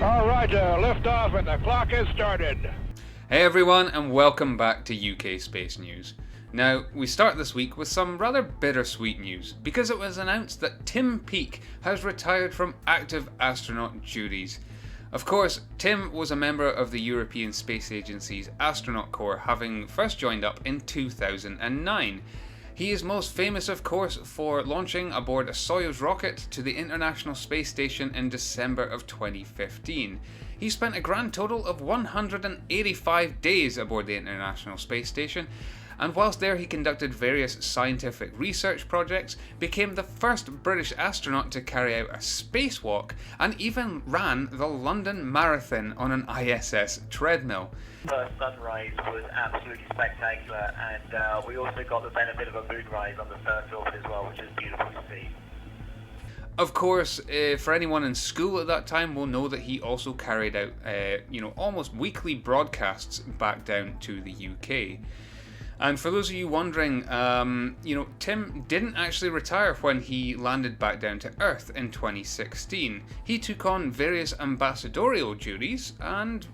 All right, lift off and the clock has started. Hey everyone, and welcome back to UK Space News. Now, we start this week with some rather bittersweet news, because it was announced that Tim Peake has retired from active astronaut duties. Of course, Tim was a member of the European Space Agency's Astronaut Corps, having first joined up in 2009. He is most famous, of course, for launching aboard a Soyuz rocket to the International Space Station in December of 2015. He spent a grand total of 185 days aboard the International Space Station, and whilst there he conducted various scientific research projects, became the first British astronaut to carry out a spacewalk, and even ran the London Marathon on an ISS treadmill. The sunrise was absolutely spectacular, and we also got the benefit of a moonrise on the first orbit as well, which is beautiful to see. Of course, for anyone in school at that time will know that he also carried out, almost weekly broadcasts back down to the UK. And for those of you wondering, Tim didn't actually retire when he landed back down to Earth in 2016. He took on various ambassadorial duties and,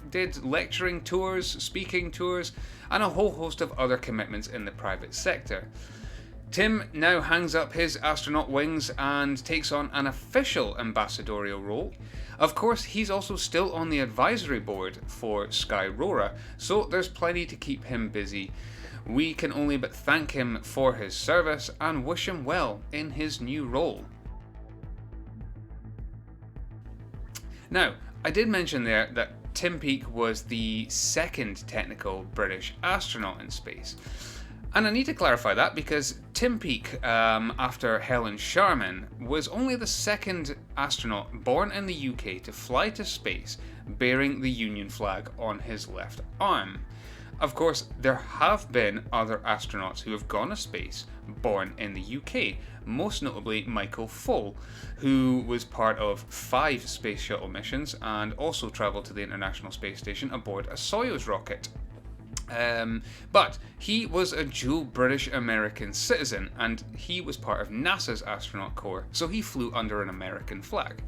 did lecturing tours, speaking tours, and a whole host of other commitments in the private sector. Tim now hangs up his astronaut wings and takes on an official ambassadorial role. Of course, he's also still on the advisory board for Skyrora, so there's plenty to keep him busy. We can only but thank him for his service and wish him well in his new role. Now, I did mention there that Tim Peake was the second technical British astronaut in space. And I need to clarify that because Tim Peake, after Helen Sharman, was only the second astronaut born in the UK to fly to space bearing the Union flag on his left arm. Of course, there have been other astronauts who have gone to space born in the UK, most notably Michael Foale, who was part of 5 space shuttle missions and also travelled to the International Space Station aboard a Soyuz rocket. But he was a dual British-American citizen, and he was part of NASA's astronaut corps, so he flew under an American flag.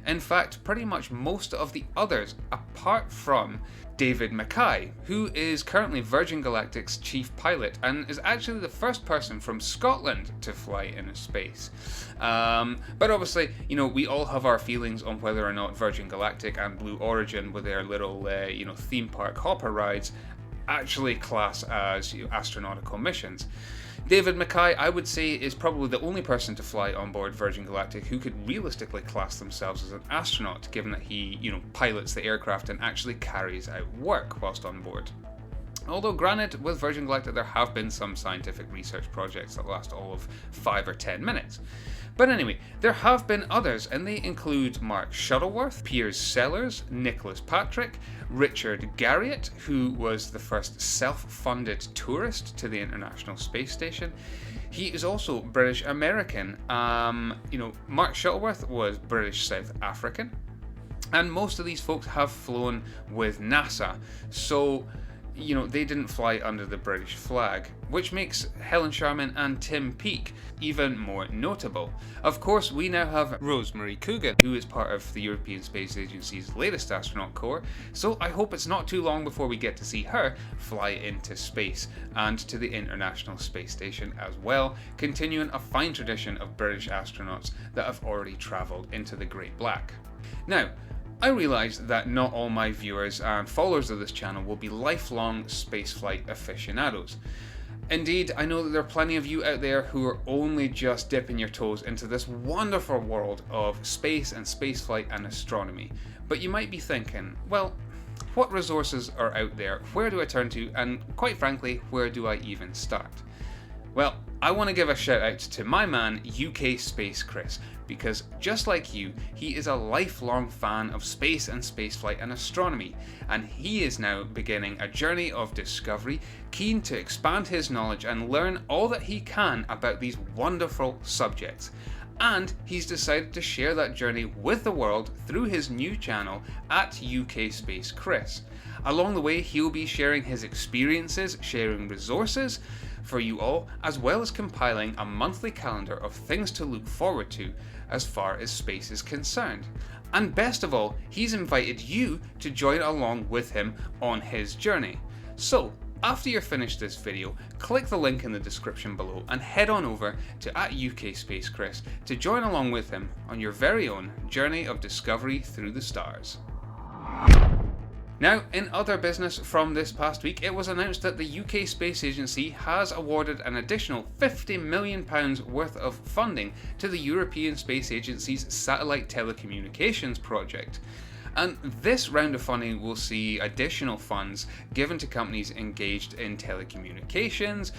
In fact, pretty much most of the others, apart from David Mackay, who is currently Virgin Galactic's chief pilot and is actually the first person from Scotland to fly in space. But obviously, we all have our feelings on whether or not Virgin Galactic and Blue Origin, with their little, theme park hopper rides, actually class as astronautical missions. David Mackay, I would say, is probably the only person to fly on board Virgin Galactic who could realistically class themselves as an astronaut, given that he, pilots the aircraft and actually carries out work whilst on board. Although granted, with Virgin Galactic there have been some scientific research projects that last all of 5 or 10 minutes. But anyway, there have been others, and they include Mark Shuttleworth, Piers Sellers, Nicholas Patrick, Richard Garriott, who was the first self-funded tourist to the International Space Station. He is also British American. Mark Shuttleworth was British South African, and most of these folks have flown with NASA, so they didn't fly under the British flag, which makes Helen Sharman and Tim Peake even more notable. Of course, we now have Rosemary Coogan, who is part of the European Space Agency's latest astronaut corps, so I hope it's not too long before we get to see her fly into space and to the International Space Station as well, continuing a fine tradition of British astronauts that have already travelled into the Great Black. Now, I realise that not all my viewers and followers of this channel will be lifelong spaceflight aficionados. Indeed, I know that there are plenty of you out there who are only just dipping your toes into this wonderful world of space and spaceflight and astronomy. But you might be thinking, well, what resources are out there? Where do I turn to? And quite frankly, where do I even start? Well, I want to give a shout out to my man UK Space Chris, because just like you, he is a lifelong fan of space and spaceflight and astronomy, and he is now beginning a journey of discovery, keen to expand his knowledge and learn all that he can about these wonderful subjects. And he's decided to share that journey with the world through his new channel at UK Space Chris. Along the way, he'll be sharing his experiences, sharing resources for you all, as well as compiling a monthly calendar of things to look forward to as far as space is concerned. And best of all, he's invited you to join along with him on his journey. So, after you're finished this video, click the link in the description below and head on over to @UKSpaceChris to join along with him on your very own journey of discovery through the stars. Now, in other business from this past week, it was announced that the UK Space Agency has awarded an additional £50 million worth of funding to the European Space Agency's satellite telecommunications project. And this round of funding will see additional funds given to companies engaged in telecommunications,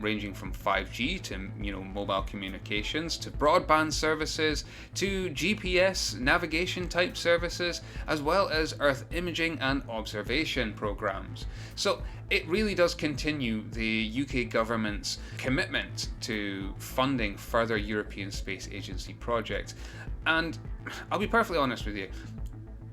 ranging from 5G to mobile communications, to broadband services, to GPS navigation type services, as well as Earth imaging and observation programs. So it really does continue the UK government's commitment to funding further European Space Agency projects. And I'll be perfectly honest with you,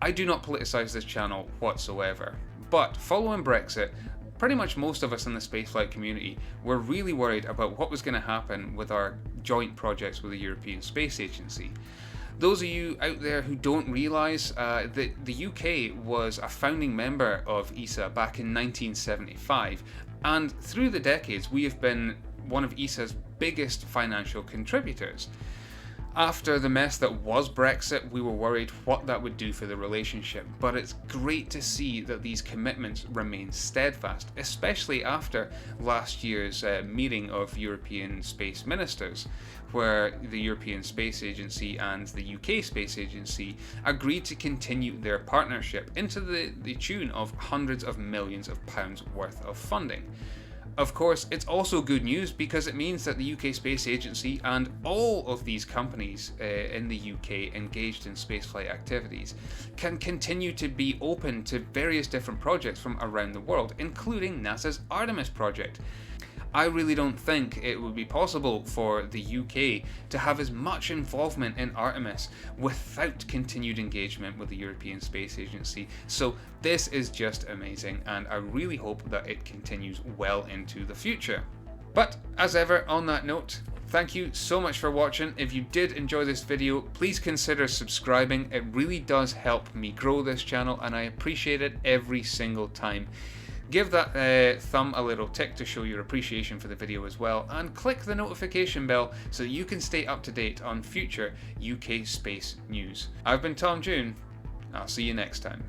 I do not politicise this channel whatsoever, but following Brexit, pretty much most of us in the spaceflight community were really worried about what was going to happen with our joint projects with the European Space Agency. Those of you out there who don't realise that the UK was a founding member of ESA back in 1975, and through the decades we have been one of ESA's biggest financial contributors. After the mess that was Brexit, we were worried what that would do for the relationship, but it's great to see that these commitments remain steadfast, especially after last year's meeting of European space ministers, where the European Space Agency and the UK Space Agency agreed to continue their partnership into the tune of hundreds of millions of pounds worth of funding. Of course, it's also good news because it means that the UK Space Agency and all of these companies in the UK engaged in spaceflight activities can continue to be open to various different projects from around the world, including NASA's Artemis project. I really don't think it would be possible for the UK to have as much involvement in Artemis without continued engagement with the European Space Agency. So this is just amazing, and I really hope that it continues well into the future. But as ever, on that note, thank you so much for watching. If you did enjoy this video, please consider subscribing. It really does help me grow this channel, and I appreciate it every single time. Give that thumb a little tick to show your appreciation for the video as well, and click the notification bell so that you can stay up to date on future UK space news. I've been Tom June. I'll see you next time.